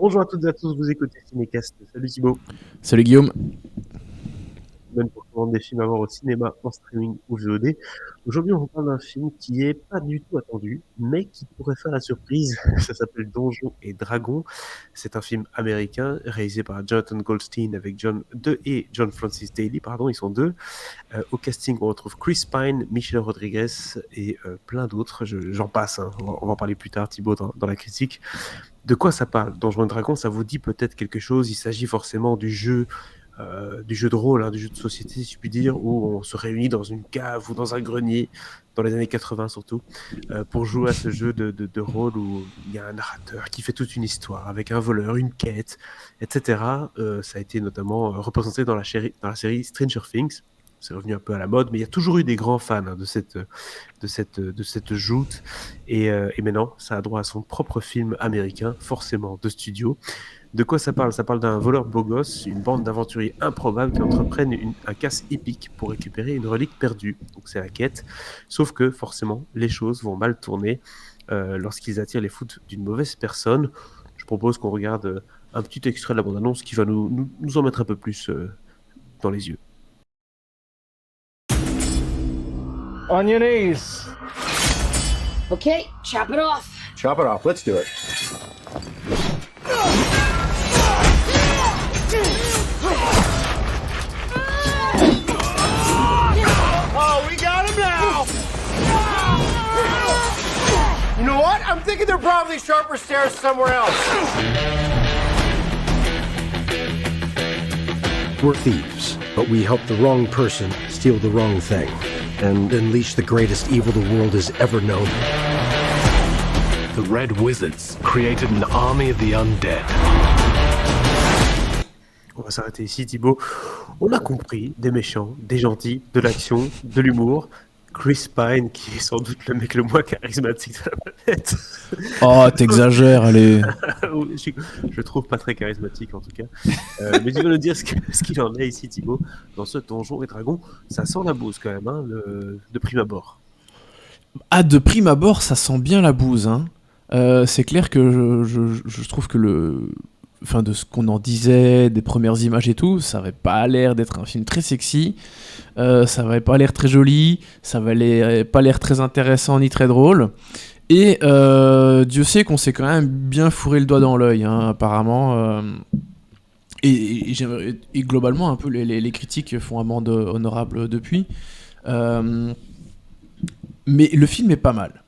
Bonjour à toutes et à tous, vous écoutez Cinécast. Salut Thibaut. Salut Guillaume. Même pour recommander des films à voir au cinéma, en streaming ou VOD. Aujourd'hui, on vous parle d'un film qui est pas du tout attendu, mais qui pourrait faire la surprise. Ça s'appelle Donjons et Dragons. C'est un film américain réalisé par Jonathan Goldstein avec John Francis Daly, pardon, ils sont deux. Au casting, on retrouve Chris Pine, Michelle Rodriguez et plein d'autres. J'en passe, hein. On va en parler plus tard, Thibaut, dans la critique. De quoi ça parle? Donjons et Dragons, ça vous dit peut-être quelque chose. Il s'agit forcément du jeu de rôle, hein, du jeu de société, si je puis dire, où on se réunit dans une cave ou dans un grenier, dans les années 80 surtout, pour jouer à ce jeu de rôle où il y a un narrateur qui fait toute une histoire avec un voleur, une quête, etc. Ça a été notamment représenté dans la série Stranger Things. C'est revenu un peu à la mode, mais il y a toujours eu des grands fans, hein, de cette joute. Et maintenant, ça a droit à son propre film américain, forcément de studio. De quoi ça parle? Ça parle d'un voleur beau gosse, une bande d'aventuriers improbables qui entreprennent un casse épique pour récupérer une relique perdue. Donc c'est la quête. Sauf que forcément, les choses vont mal tourner lorsqu'ils attirent les foudres d'une mauvaise personne. Je propose qu'on regarde un petit extrait de la bande-annonce qui va nous en mettre un peu plus dans les yeux. On your knees. Okay, chop it off. Chop it off. Let's do it. Oh, we got him now! You know what? I'm thinking there are probably sharper stairs somewhere else. We're thieves, but we help the wrong person steal the wrong thing and unleash the greatest evil the world has ever known. The Red Wizards created an army of the undead. On va s'arrêter ici, Thibaut. On a compris des méchants, des gentils, de l'action, de l'humour. Chris Pine, qui est sans doute le mec le moins charismatique de la planète. Oh, t'exagères, allez. Je le trouve pas très charismatique en tout cas. Mais tu vas nous dire ce qu'il en est ici, Thibaut, dans ce Donjons et Dragons. Ça sent la bouse quand même, hein, de prime abord. Ah, de prime abord, ça sent bien la bouse, hein. C'est clair que je trouve que de ce qu'on en disait, des premières images et tout, ça avait pas l'air d'être un film très sexy, ça avait pas l'air très joli, ça avait pas l'air très intéressant ni très drôle. Et Dieu sait qu'on s'est quand même bien fourré le doigt dans l'œil, hein, apparemment. Et globalement, un peu les critiques font amende honorable depuis. Mais le film est pas mal.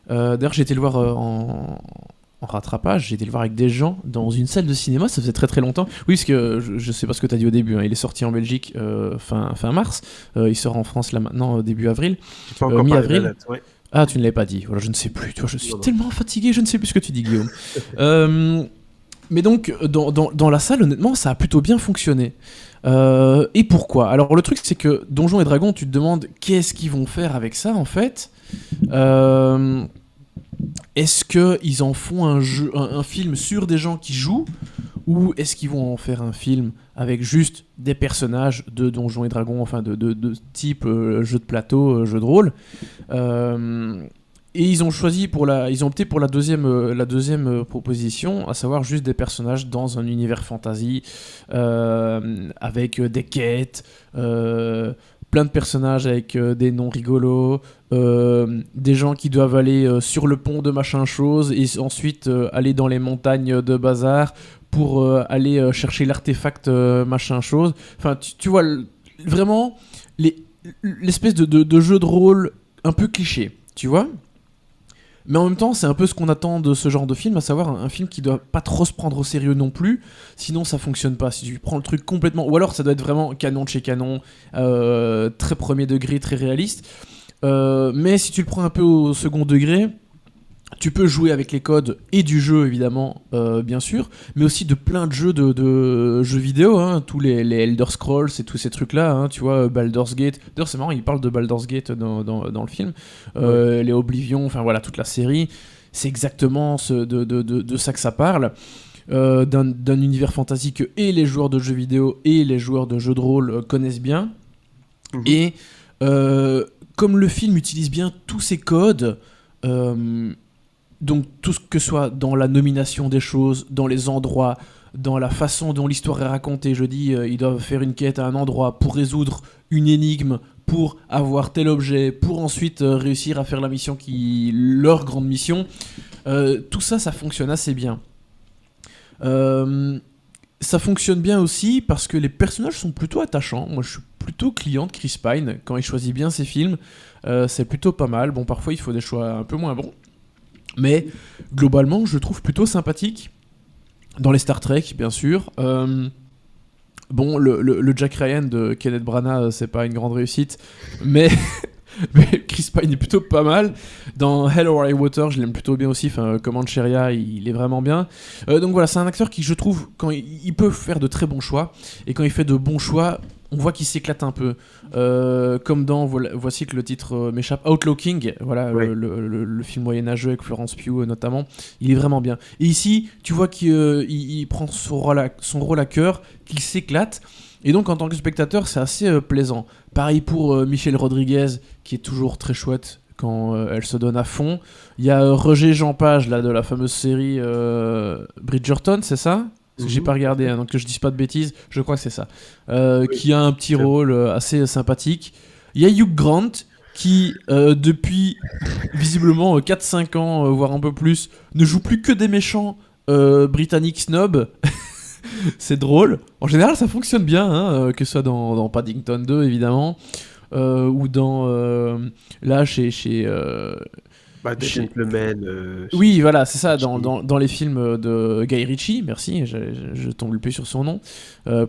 D'ailleurs, j'ai été le voir en rattrapage, j'ai été le voir avec des gens dans une salle de cinéma, ça faisait très très longtemps. Oui, parce que je sais pas ce que t'as dit au début, hein, il est sorti en Belgique fin mars, il sort en France là maintenant début avril, mi-avril. Ouais. Ah, tu ne l'avais pas dit, voilà, je ne sais plus, tu vois, je suis tellement fatigué, je ne sais plus ce que tu dis, Guillaume. Mais donc, dans la salle, honnêtement, ça a plutôt bien fonctionné. Et pourquoi? Alors, le truc, c'est que Donjons et Dragons, tu te demandes qu'est-ce qu'ils vont faire avec ça, en fait. Est-ce qu'ils en font un film sur des gens qui jouent, ou est-ce qu'ils vont en faire un film avec juste des personnages de Donjons et Dragons, enfin de type jeu de plateau, jeu de rôle. Et ils ont opté pour la deuxième proposition, à savoir juste des personnages dans un univers fantasy, avec des quêtes, plein de personnages avec des noms rigolos, des gens qui doivent aller sur le pont de machin chose et ensuite aller dans les montagnes de bazar pour aller chercher l'artefact machin chose. Enfin, tu vois vraiment l'espèce de jeu de rôle un peu cliché, tu vois. Mais en même temps, c'est un peu ce qu'on attend de ce genre de film, à savoir un film qui doit pas trop se prendre au sérieux non plus, sinon ça fonctionne pas. Si tu prends le truc complètement, ou alors ça doit être vraiment canon de chez canon, très premier degré, très réaliste. Mais si tu le prends un peu au second degré, tu peux jouer avec les codes et du jeu évidemment, bien sûr, mais aussi de plein de jeux de jeux vidéo, hein, tous les Elder Scrolls et tous ces trucs là, hein, tu vois, Baldur's Gate. D'ailleurs c'est marrant, il parle de Baldur's Gate dans le film, les Oblivion, enfin voilà, toute la série, c'est exactement de ça que ça parle. D'un univers fantasy que et les joueurs de jeux vidéo et les joueurs de jeux de rôle connaissent bien. Et comme le film utilise bien tous ces codes, Donc tout ce que soit dans la nomination des choses, dans les endroits, dans la façon dont l'histoire est racontée. Je dis, ils doivent faire une quête à un endroit pour résoudre une énigme, pour avoir tel objet, pour ensuite réussir à faire la mission leur grande mission. Tout ça, ça fonctionne assez bien. Ça fonctionne bien aussi parce que les personnages sont plutôt attachants. Moi, je suis plutôt client de Chris Pine. Quand il choisit bien ses films, c'est plutôt pas mal. Bon, parfois, il faut des choix un peu moins bons. Mais globalement, je le trouve plutôt sympathique. Dans les Star Trek, bien sûr. Bon, le Jack Ryan de Kenneth Branagh, c'est pas une grande réussite. Mais, mais Chris Pine est plutôt pas mal. Dans Hell or High Water, je l'aime plutôt bien aussi. Enfin, Comancheria, il est vraiment bien. Donc voilà, c'est un acteur qui, je trouve, quand il peut faire de très bons choix. Et quand il fait de bons choix, on voit qu'il s'éclate un peu. Comme dans, voici que le titre m'échappe, Outlaw King, voilà, Ouais. le film moyenâgeux avec Florence Pugh notamment, il est vraiment bien. Et ici, tu vois qu'il prend son rôle à cœur, qu'il s'éclate. Et donc en tant que spectateur, c'est assez plaisant. Pareil pour Michelle Rodriguez, qui est toujours très chouette quand elle se donne à fond. Il y a Roger Jean Page, là, de la fameuse série Bridgerton, c'est ça ? Parce que j'ai pas regardé, hein, donc que je dise pas de bêtises, je crois que c'est ça. Qui a un petit rôle assez sympathique. Il y a Hugh Grant, qui depuis visiblement 4-5 ans, voire un peu plus, ne joue plus que des méchants britanniques snobs. C'est drôle. En général, ça fonctionne bien, hein, que ce soit dans Paddington 2, évidemment, ou dans... là, chez The Gentleman. oui, voilà, c'est ça, Ritchie. dans les films de Guy Ritchie, merci, je tombe plus sur son nom,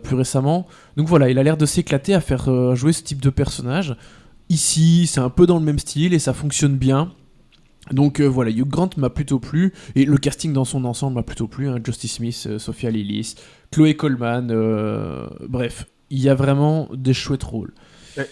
plus récemment. Donc voilà, il a l'air de s'éclater à faire jouer ce type de personnage. Ici, c'est un peu dans le même style et ça fonctionne bien. Donc voilà, Hugh Grant m'a plutôt plu, et le casting dans son ensemble m'a plutôt plu, hein. Justice Smith, Sophia Lillis, Chloé Coleman, bref, il y a vraiment des chouettes rôles.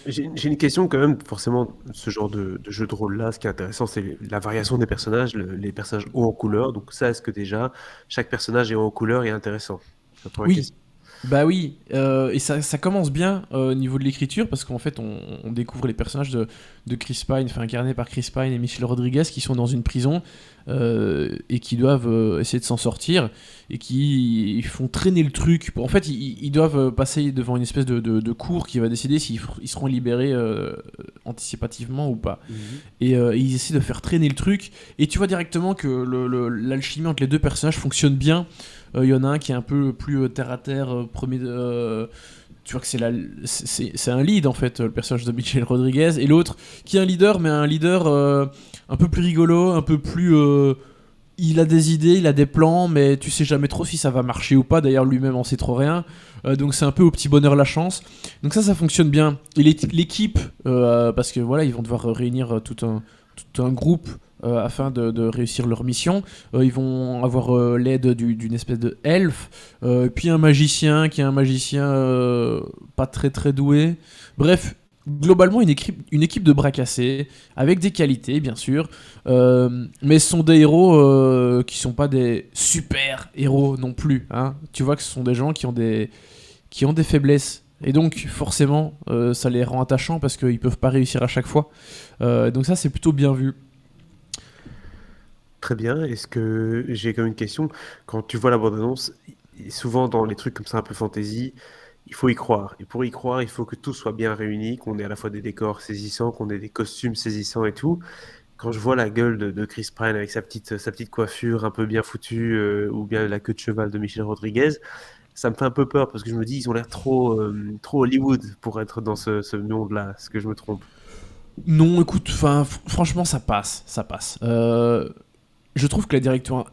J'ai une question quand même, forcément, ce genre de jeu de rôle-là, ce qui est intéressant, c'est la variation des personnages, les personnages haut en couleur. Donc ça, est-ce que déjà, chaque personnage est haut en couleur et intéressant? C'est la première Oui, question. bah oui, et ça commence bien au niveau de l'écriture, parce qu'en fait on découvre les personnages de Chris Pine, enfin incarnés par Chris Pine et Michelle Rodriguez, qui sont dans une prison et qui doivent essayer de s'en sortir, et qui ils font traîner le truc. En fait, ils doivent passer devant une espèce de cour qui va décider s'ils ils seront libérés anticipativement ou pas. Et ils essaient de faire traîner le truc, et tu vois directement que l'alchimie entre les deux personnages fonctionne bien. Il y en a un qui est un peu plus terre à terre, premier. Tu vois que c'est un lead en fait, le personnage de Michelle Rodriguez, et l'autre qui est un leader, mais un leader un peu plus rigolo, un peu plus. Il a des idées, il a des plans, mais tu sais jamais trop si ça va marcher ou pas. D'ailleurs, lui-même en sait trop rien. Donc c'est un peu au petit bonheur la chance. Donc ça fonctionne bien. Et l'équipe, parce que voilà, ils vont devoir réunir tout un groupe afin de réussir leur mission. Ils vont avoir l'aide d'une espèce de elfe, puis un magicien qui est un magicien pas très très doué. Bref, globalement une équipe de bras cassés, avec des qualités bien sûr, mais ce sont des héros qui sont pas des super héros non plus, hein. Tu vois que ce sont des gens qui ont des faiblesses. Et donc forcément ça les rend attachants parce qu'ils peuvent pas réussir à chaque fois. Donc ça c'est plutôt bien vu. Très bien. Est-ce que j'ai quand même une question? Quand tu vois la bande-annonce, souvent dans les trucs comme ça un peu fantasy, il faut y croire. Et pour y croire, il faut que tout soit bien réuni, qu'on ait à la fois des décors saisissants, qu'on ait des costumes saisissants et tout. Quand je vois la gueule de Chris Pine avec sa petite coiffure un peu bien foutue, ou bien la queue de cheval de Michelle Rodriguez, ça me fait un peu peur parce que je me dis, ils ont l'air trop Hollywood pour être dans ce monde-là. Est-ce que je me trompe? Non, écoute, franchement, ça passe. Je trouve que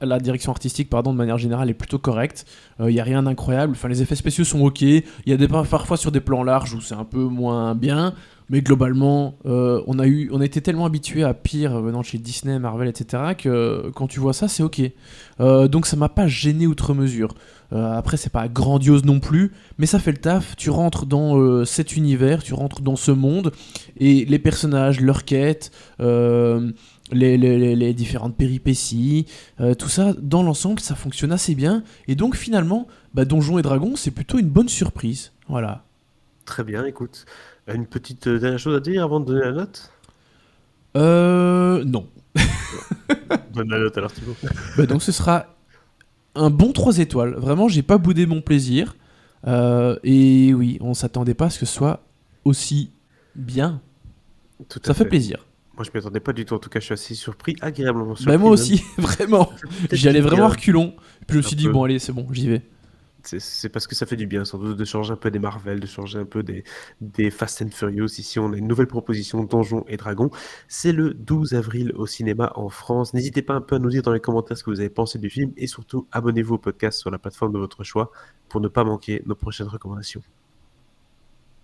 la direction artistique, pardon, de manière générale, est plutôt correcte. Il y a rien d'incroyable. Enfin, les effets spéciaux sont ok. Il y a parfois sur des plans larges où c'est un peu moins bien, mais globalement, on a été tellement habitué à pire venant de chez Disney, Marvel, etc., que quand tu vois ça, c'est ok. Donc ça m'a pas gêné outre mesure. Après, c'est pas grandiose non plus, mais ça fait le taf. Tu rentres dans cet univers, tu rentres dans ce monde, et les personnages, leurs quêtes, les différentes péripéties, tout ça, dans l'ensemble, ça fonctionne assez bien. Et donc finalement, Donjons et Dragons, c'est plutôt une bonne surprise. Voilà. Très bien, écoute. Une petite dernière chose à dire avant de donner la note? Non. Bonne donne la note alors, Thibaut. Bah, donc ce sera un bon 3 étoiles. Vraiment, j'ai pas boudé mon plaisir. Et oui, on s'attendait pas à ce que ce soit aussi bien. Tout à Ça fait plaisir. Moi, je m'y attendais pas du tout. En tout cas, je suis assez surpris, agréablement surpris. Bah, moi même. aussi, vraiment. J'y allais vraiment à reculons. Puis je me suis dit, peu. bon, allez, c'est bon, j'y vais. C'est parce que ça fait du bien, sans doute, de changer un peu des Marvel, de changer un peu des Fast and Furious. Ici, on a une nouvelle proposition, Donjons et Dragons. C'est le 12 avril au cinéma en France. N'hésitez pas un peu à nous dire dans les commentaires ce que vous avez pensé du film. Et surtout, abonnez-vous au podcast sur la plateforme de votre choix pour ne pas manquer nos prochaines recommandations.